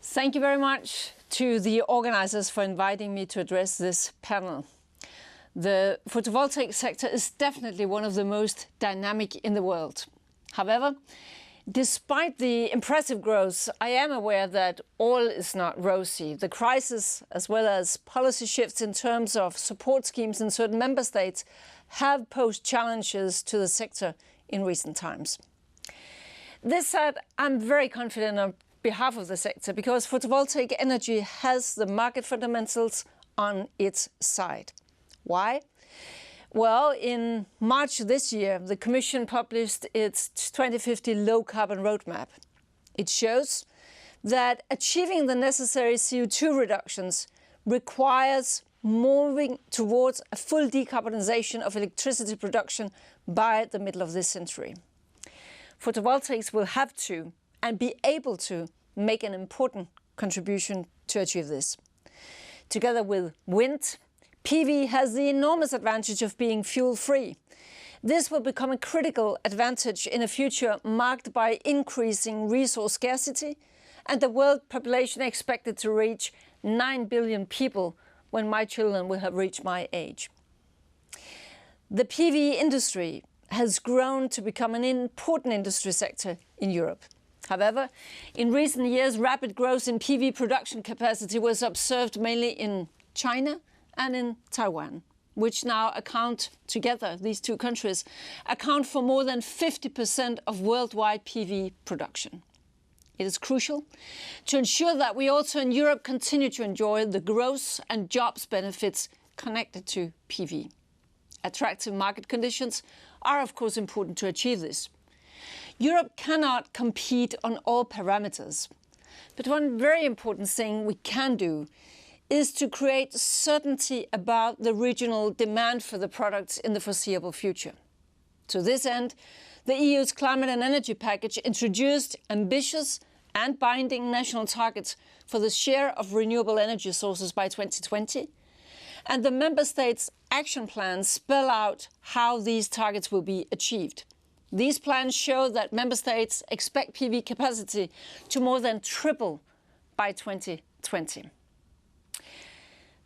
Thank you very much to the organizers for inviting me to address this panel. The photovoltaic sector is definitely one of the most dynamic in the world. However, despite the impressive growth, I am aware that all is not rosy. The crisis, as well as policy shifts in terms of support schemes in certain member states, have posed challenges to the sector in recent times. This said, I'm very confident on behalf of the sector because photovoltaic energy has the market fundamentals on its side. Why? Well, in March this year, the Commission published its 2050 low-carbon roadmap. It shows that achieving the necessary CO2 reductions requires moving towards a full decarbonization of electricity production by the middle of this century. Photovoltaics will have to and be able to make an important contribution to achieve this. Together with wind, PV has the enormous advantage of being fuel-free. This will become a critical advantage in a future marked by increasing resource scarcity and the world population expected to reach 9 billion people when my children will have reached my age. The PV industry has grown to become an important industry sector in Europe. However, in recent years, rapid growth in PV production capacity was observed mainly in China and in Taiwan, which now these two countries account for more than 50% of worldwide PV production. It is crucial to ensure that we also in Europe continue to enjoy the growth and jobs benefits connected to PV. Attractive market conditions are, of course, important to achieve this. Europe cannot compete on all parameters, but one very important thing we can do is to create certainty about the regional demand for the products in the foreseeable future. To this end, the EU's climate and energy package introduced ambitious and binding national targets for the share of renewable energy sources by 2020, and the member states' action plans spell out how these targets will be achieved. These plans show that member states expect PV capacity to more than triple by 2020.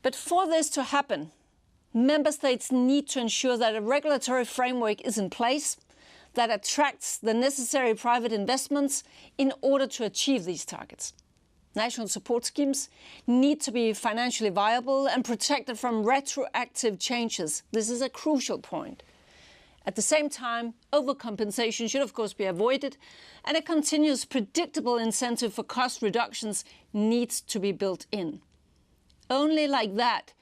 But for this to happen, member states need to ensure that a regulatory framework is in place that attracts the necessary private investments in order to achieve these targets. National support schemes need to be financially viable and protected from retroactive changes. This is a crucial point. At the same time, overcompensation should of course be avoided, and a continuous predictable incentive for cost reductions needs to be built in. Only like that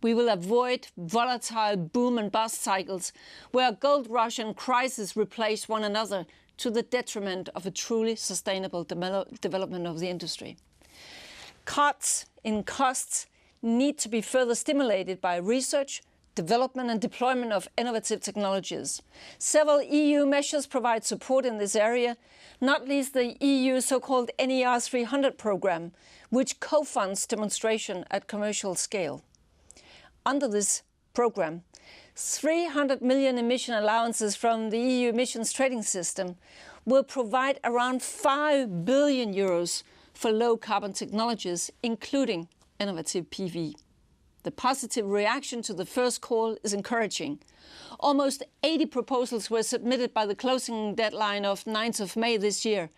we will avoid volatile boom and bust cycles where a gold rush and crisis replace one another to the detriment of a truly sustainable development of the industry. Cuts in costs need to be further stimulated by research, development and deployment of innovative technologies. Several EU measures provide support in this area, not least the EU so-called NER 300 programme, which co-funds demonstration at commercial scale. Under this programme, 300 million emission allowances from the EU emissions trading system will provide around 5 billion euros for low-carbon technologies, including innovative PV. The positive reaction to the first call is encouraging. Almost 80 proposals were submitted by the closing deadline of 9th of May this year,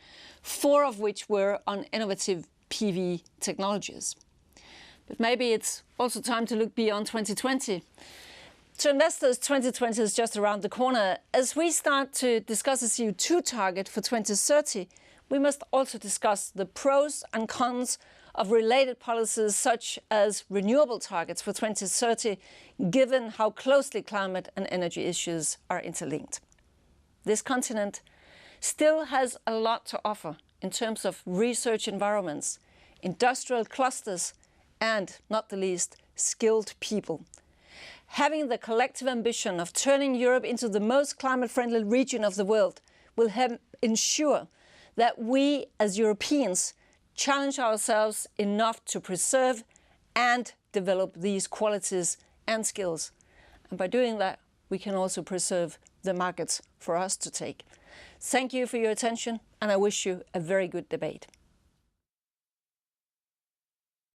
4 of which were on innovative PV technologies. But maybe it's also time to look beyond 2020. To investors, 2020 is just around the corner. As we start to discuss a CO2 target for 2030, we must also discuss the pros and cons of related policies such as renewable targets for 2030, given how closely climate and energy issues are interlinked. This continent still has a lot to offer in terms of research environments, industrial clusters, and, not the least, skilled people. Having the collective ambition of turning Europe into the most climate-friendly region of the world will ensure that we, as Europeans, challenge ourselves enough to preserve and develop these qualities and skills. And by doing that, we can also preserve the markets for us to take. Thank you for your attention, and I wish you a very good debate.